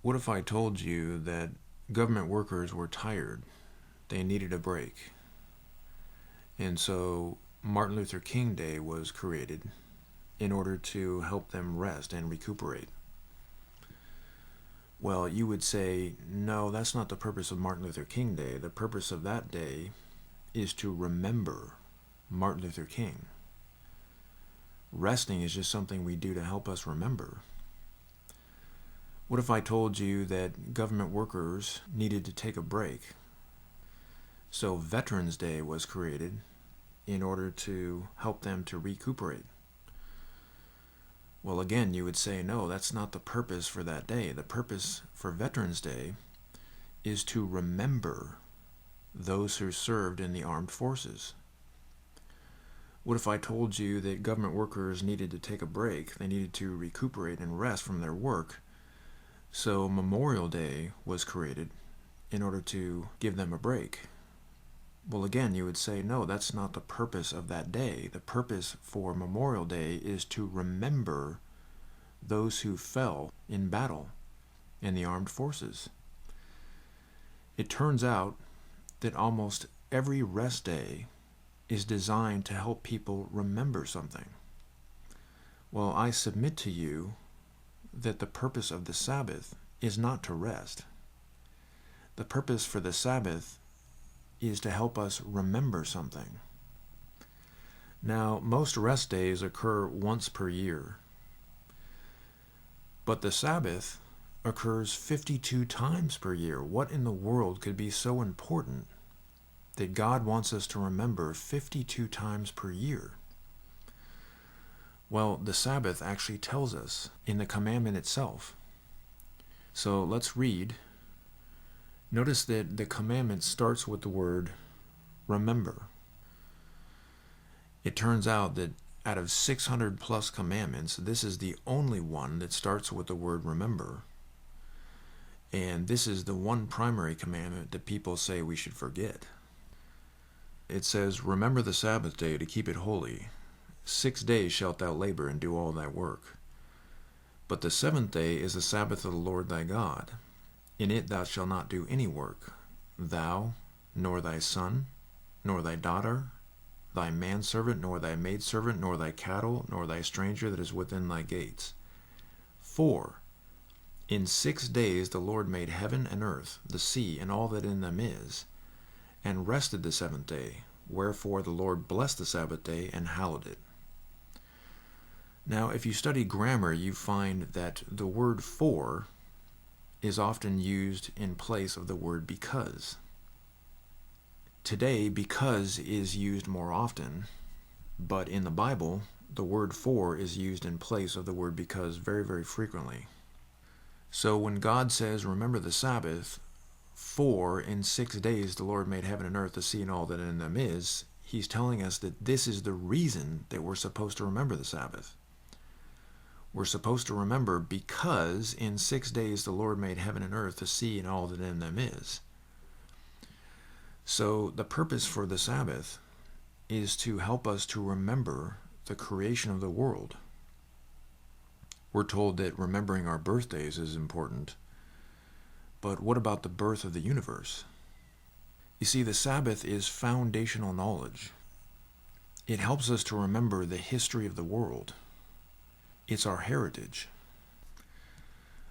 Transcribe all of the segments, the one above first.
What if I told you that government workers were tired? They needed a break. And so Martin Luther King Day was created in order to help them rest and recuperate. Well, you would say, no, that's not the purpose of Martin Luther King Day. The purpose of that day is to remember Martin Luther King. Resting is just something we do to help us remember. What if I told you that government workers needed to take a break? So Veterans Day was created in order to help them to recuperate. Well, again, you would say, no, that's not the purpose for that day. The purpose for Veterans Day is to remember those who served in the armed forces. What if I told you that government workers needed to take a break? They needed to recuperate and rest from their work. So Memorial Day was created in order to give them a break. Well, again, you would say, no, that's not the purpose of that day. The purpose for Memorial Day is to remember those who fell in battle in the armed forces. It turns out that almost every rest day is designed to help people remember something. Well, I submit to you that the purpose of the Sabbath is not to rest. The purpose for the Sabbath is to help us remember something. Now, most rest days occur once per year, but the Sabbath occurs 52 times per year. What in the world could be so important that God wants us to remember 52 times per year? Well, the Sabbath actually tells us in the commandment itself. So let's read. Notice that the commandment starts with the word remember. It turns out that out of 600 plus commandments, this is the only one that starts with the word remember. And this is the one primary commandment that people say we should forget. It says, remember the Sabbath day to keep it holy. 6 days shalt thou labor and do all thy work. But the seventh day is the Sabbath of the Lord thy God. In it thou shalt not do any work, thou, nor thy son, nor thy daughter, thy manservant, nor thy maidservant, nor thy cattle, nor thy stranger that is within thy gates. For in 6 days the Lord made heaven and earth, the sea, and all that in them is, and rested the seventh day. Wherefore the Lord blessed the Sabbath day and hallowed it. Now, if you study grammar, you find that the word for is often used in place of the word because. Today, because is used more often, but in the Bible, the word for is used in place of the word because very, very frequently. So when God says, remember the Sabbath, for in 6 days the Lord made heaven and earth, the sea, and all that in them is, he's telling us that this is the reason that we're supposed to remember the Sabbath. We're supposed to remember because in 6 days the Lord made heaven and earth, the sea, and all that in them is. So the purpose for the Sabbath is to help us to remember the creation of the world. We're told that remembering our birthdays is important, but what about the birth of the universe? You see, the Sabbath is foundational knowledge. It helps us to remember the history of the world. It's our heritage.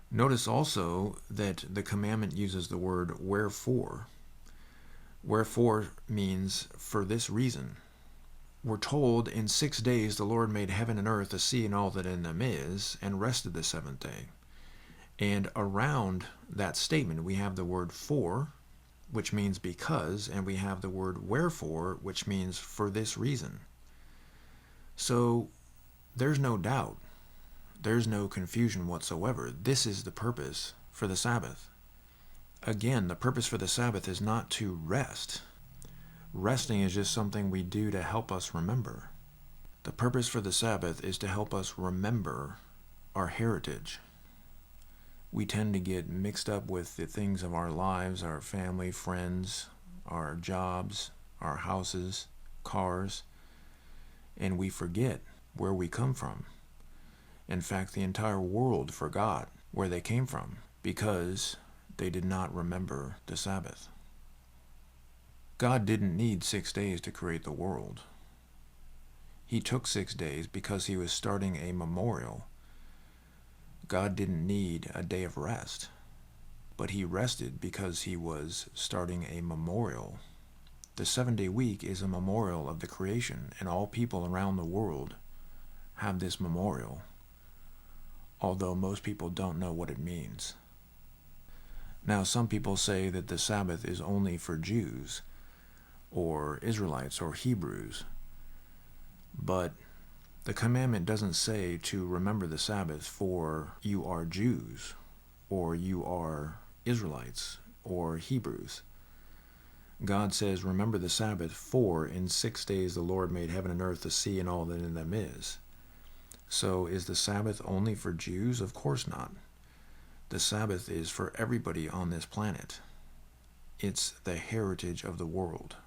Notice also that the commandment uses the word wherefore. Wherefore means for this reason. We're told in 6 days the Lord made heaven and earth, the sea, and all that in them is, and rested the seventh day. And around that statement we have the word for, which means because, and we have the word wherefore, which means for this reason. So there's no doubt. There's no confusion whatsoever. This is the purpose for the Sabbath. Again, the purpose for the Sabbath is not to rest. Resting is just something we do to help us remember. The purpose for the Sabbath is to help us remember our heritage. We tend to get mixed up with the things of our lives, our family, friends, our jobs, our houses, cars, and we forget where we come from. In fact, the entire world forgot where they came from because they did not remember the Sabbath. God didn't need 6 days to create the world. He took 6 days because he was starting a memorial. God didn't need a day of rest, but he rested because he was starting a memorial. The 7-day week is a memorial of the creation, and all people around the world have this memorial, although most people don't know what it means. Now, some people say that the Sabbath is only for Jews, or Israelites, or Hebrews, but the commandment doesn't say to remember the Sabbath for you are Jews, or you are Israelites, or Hebrews. God says, remember the Sabbath, for in 6 days the Lord made heaven and earth, the sea, and all that in them is. So is the Sabbath only for Jews? Of course not. The Sabbath is for everybody on this planet. It's the heritage of the world.